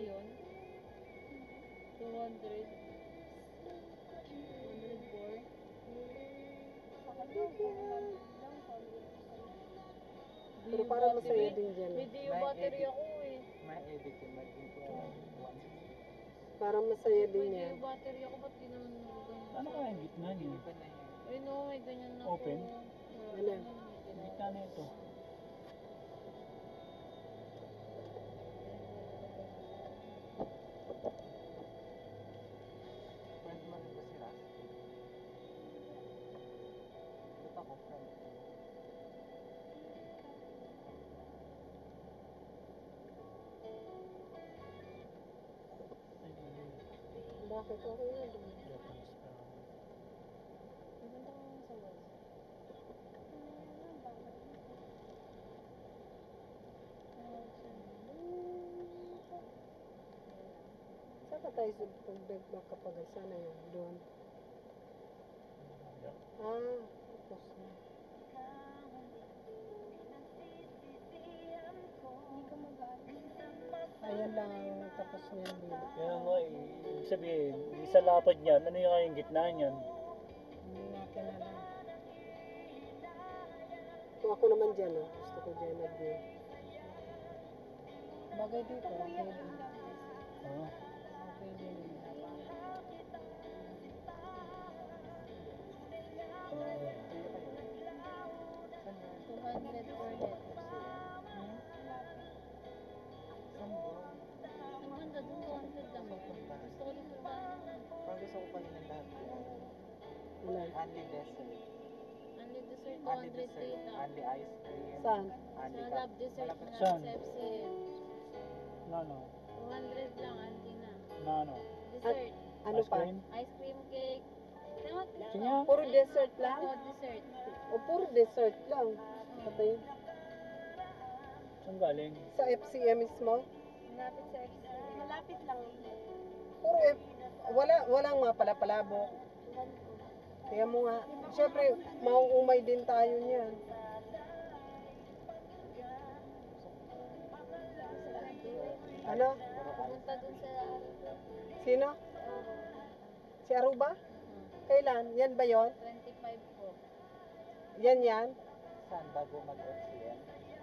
yun? 200. 204. Pero parang masaya din dyan. May Dio battery ako eh. May edit yung mag-in ko 160. Parang masaya din May yan. Dio battery ako, ba't di naman nagaganyan? Ano kaya yung gitna niya? Iba na yan. Ay no, may ganyan na Open? po. Ano? Gitna na ito. Friend mo rin ba si Ras? Ba't ako friend? Ay, mali. Bakit okay na din? Japanese pa. Maganda ko sa wall. Saan ka tayo sa pag-bed makapagasa na yun? Doon. Yeah. Tapos na. Ayan lang ang tapos niya din. Kaya nga eh, ibig sabihin, isa lapad niyan, ano yung kayang gitna niyan? Hindi natin alam. Kung ako naman dyan, gusto ko dyan na view. Bagay dito, okay din. Ah, Okay din. ano yan? 200 per net. Saan ba? Ang ganda dun, 200 lang. Gusto ko din puntahan yun. Parang gusto ko pa rin ang lahat. Wala. Only dessert. Only dessert, Only 200 dessert. lang. Only ice cream. Saan? Only Sa cup. love dessert Malapit na Saan? sa FCM. No. 200 lang, auntie na. No. Dessert. Ano Ice pa? cream? Ice cream cake. Tama, Kanya? Puro dessert lang? Oo, dessert. O puro dessert lang? Patay. Saan galing? Sa FCM mismo? Malapit sa FCM. Malapit lang. Puro walang mga palapalabo. Kaya mo nga, syempre, mauumay din tayo niyan. Ano? Pumunta dun sa Sino? Si Aruba? Kailan? Yan ba yon? 25 po. Yan yan? Saan bago mag-FCM? Kaya,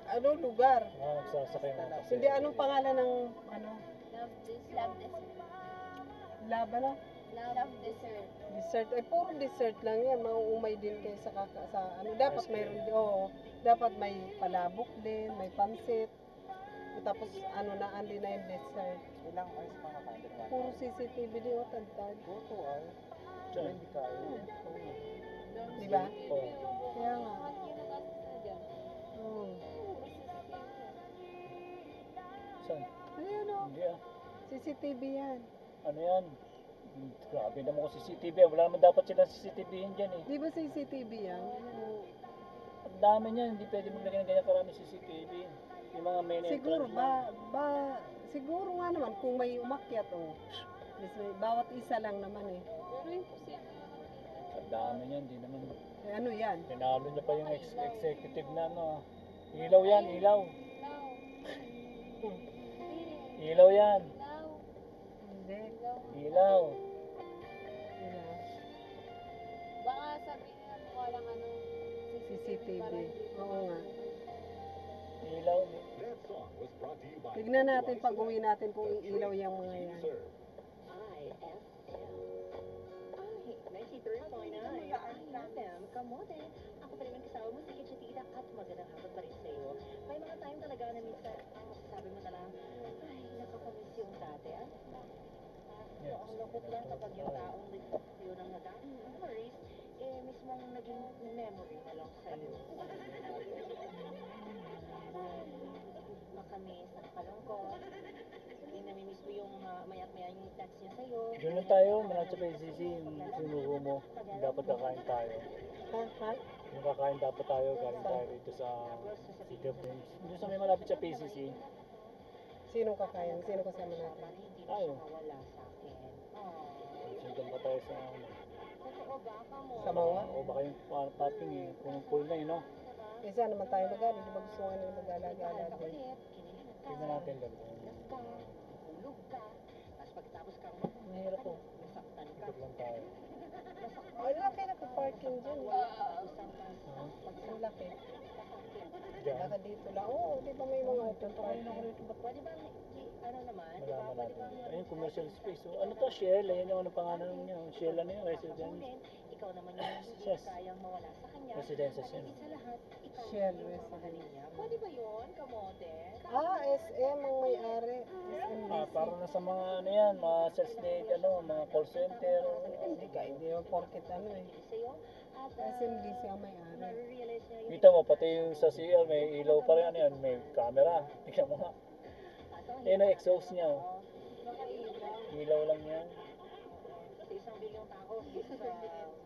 Ano lugar? Nagsasakay mo kasi. Hindi, anong pangalan ng ano? Love dessert. Laban na? Love dessert. Dessert. Eh, puro dessert lang yan. Mauumay din kayo sa ano. Dapat Ice cream. mayroon, oo. Dapat may palabok din, may pansit. Tapos ano na, andi na yung dessert. ilang hours makakain doon? Puro CCTV di o tagtag. Go to hours. Diyan. Hindi kaya. Di ba? Oo. Kaya nga. Oo. Saan? Ayan o. Hindi ah. CCTV yan. Ano yan? Grabe naman kung CCTV. Wala naman dapat silang CCTV dyan eh. Di ba CCTV yan? Ang dami niyan. Hindi pwede maglagay ng ganyan karami CCTV. Yung mga main Siguro entrance lang. siguro nga naman kung may umakyat o. Bawat isa lang naman eh. Pero imposible. Ang dami niyan. Hindi naman. Eh, ano yan? Tinalo niya pa yung executive na ano. ah. Ilaw yan. Ilaw. Hmm. Ilaw yan. Hindi. Ilaw. Diba? Baka sabihin nila mukha lang ano, CCTV. Oo nga. Ilaw. Tignan natin pag uwi natin kung iilaw yung mga yan. Kamote. Ako pa rin ang kasama mo, sige Chatita, at magandang hapon pa rin sa'yo. May mga time talaga na minsan, sabi mo na lang, ay, nakakamiss yung dati, ah. Yes. Ang lungkot lang kapag yung taong yun ang naging memories, eh, mismong naging memory na lang sa'yo. Makamis, nakakalungkot. Namimiss mo yung may at maya yung text niya sa'yo. Doon lang tayo. Malapit sa PCC. Yung sinuho mo. Dapat kakain tayo. Ha? Yung kakain dapat tayo. Galing tayo dito sa City of Dreams. Doon sa may malapit sa PCC. Sino kakain? Sino kasama natin? Para hindi na Tayo. siya mawala sa akin. Aww. Sundan pa tayo sa ano. Totoo ba, kamo? Sa mga? O baka yung parking eh, kung full na yun, no? Eh, saan naman tayo mag-aral? Di ba gusto nga nila mag-alaga-ala Ka din? ulit, kinihin ka. Tignan natin lang. Lasgas ka, hulog ka, tapos pagkatapos kang Mahirap po. nasaktan ka. Ikot lang tayo. Ay, laki na parking dyan. Usan ka, Ang laki. pasakit. Diyan. Baka dito lang. Oo, di ba may mga open parking? Pwede bang, ano naman, di ba? Malaman Pwede natin. bang, Ayun, commercial space. So, ano to, Shell? Ayun yung ano pangalan niya. Shell ano yung residence. kunin, ikaw naman yung hindi Yes. kayang mawala sa kanya. Residences At yun. higit sa lahat, ikaw Shell yung mamahalin residence. niya. Pwede ba yun, kamote? Ah, SM ang may-ari. SM Ah, para na sa mga ano yan, mga sales date, ano, mga call center. Hindi ka, hindi naman porket ano eh. Sa'yo, at SMDC ang may-ari. nare-realize niya yung Dito mo, pati yung sa CR, may ilaw pa rin, ano yan, may camera. Tingnan mo nga. Ayun ang exhaust niya, oh. Ilaw lang yan. sa isang bilyong tao sa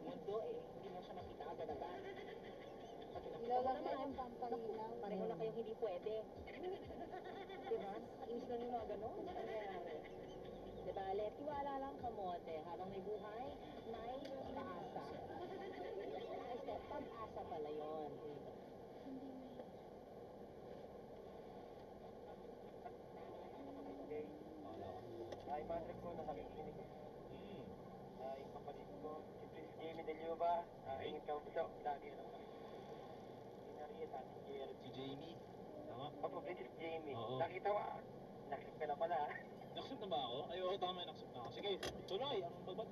mundo hindi mo siya makita agad-agad. Pag nakita mo naman, naku, pareho na kayong hindi pwede. Diba? Inis lang yung mga ganon. Ano nangyayari? Diba, let tiwala lang kamote. Habang may buhay, may paasa. Pag-asa pala yun. Ay, Patrick ko, nakikinig. Ay, kapatid ko, si Prince Jamie Del Yuba. Ingin ka po lagi ano. Sinariya sa ating Jerry. Si Jamie. Tama? Opo, Princess Jamie. Oo. Nakita mo, naksip ka na pala. Naksup na ba ako? Ay, oo, tama, naksup na ako. Sige, tuloy. Ang babat.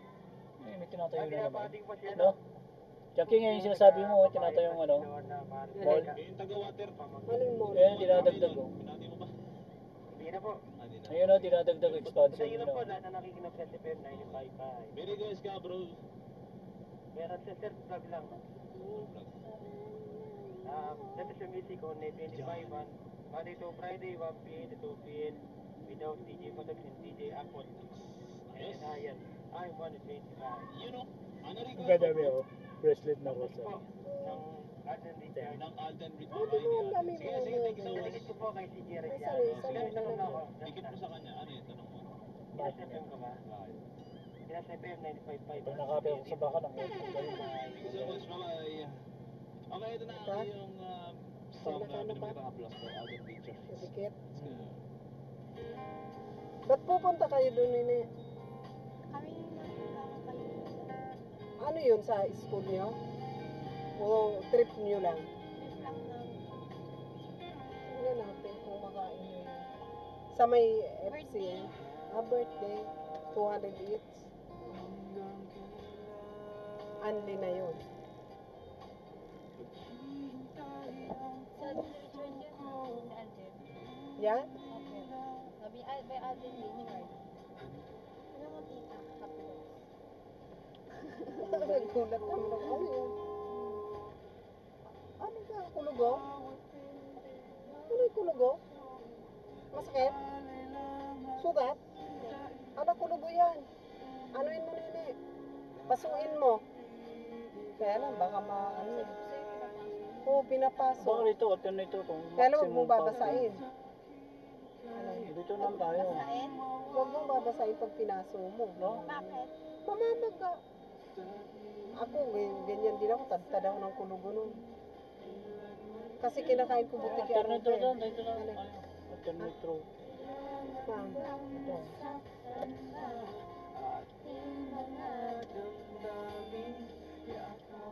Eh, may tinatayo Ay, na naman. pinapating po siya. No? Jackie, ngayon yung sinasabi mo, tinatayo yung ano, mall. Eh, yung taga-water. Maling mall. Ayan, dinadagdag, oh. Pinati mo ba? Hindi na po. Hindi na. Ayun, oh, dinadagdag Sa expansion, iyo you na po, know. lahat na nakikinap sa SFM 95.5. Very guys ka, bro. Meron sa Sir Vlog lang. That is the music on 25 Monday to Friday, 1 p.m. to 2 p.m. Without DJ Kodak and DJ Apple. Ayos. And ayan, I'm 125. You know, ano rin Ang ganda mo, oh. Bracelet na Tapos po, rosa. ng Arden Richard. ng Alden Bridge. Ano mo, ang dami Sige, mo, sige, thank you so much. Naligit ko po kay si Jerry Ay, Jan. sorry, Sige, tanong na ako. Dikit mo sa kanya. Ano yun? Tanong mo. SFM ka ba? Bakit? SFM 95.5. Ito nakapit ako sa baka ng Thank you so much. Bye-bye. Okay, ito na Ito? yung song na Ano pa? binibigyan ng applause for Alden Bridge. Dikit. So, Ba't pupunta kayo doon, Nene? Kami lang kayo. Ano yun sa school nyo? O trip nyo lang? Trip lang ng Tingnan natin kung makain nyo yun. Sa may FCN. Birthday. 200 each. Anli na yun. sa Richard yun. Si Alden. Yan? Okay. Sabi, by Alden Richard. Ano mo tita? Happy birthday. Nagulat naman ako. Ano yun? Ano ba? Kulugo? Ano yung kulugo? Masakit? Sugat? Ano kulugo yan? Anuin mo, Nene? Pasuin mo. Kaya lang, baka ano. Oo, pinapasok. Baka dito, alternator kung Kaya lang, huwag mong maximum babasain. parking. Dito lang tayo. Kain? Huwag mong babasain pag pinaso mo. No? Bakit? Mamamaga. Ako, ganyan din ako. Tad-tad ako ng kulugo nun. Kasi kinakain ko butik yan. Alternator doon, dito lang. Alternator. Ma'am. Ito.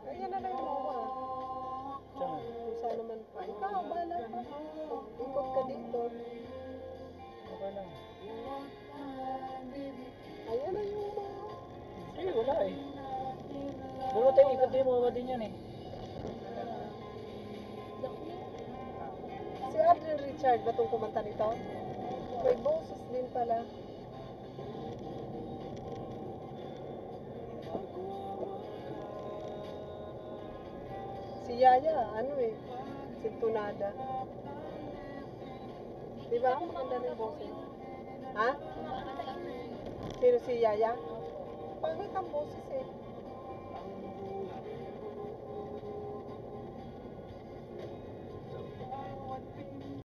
Ayan na lang yung mawa. Diyan. Kung saan naman pa. Ikaw, bahala pa. Ikot ka dito. Okay lang. Ayan na yung mawa. Eh, wala eh. Duro tayo ikot din, mawa din yan eh. Si Adrian Richard ba itong kumanta nito? May boses din pala. Si Yaya, ano eh, sintunada. Di ba? Maganda rin boses. Ha? Sino si Yaya? Pangit ang boses eh.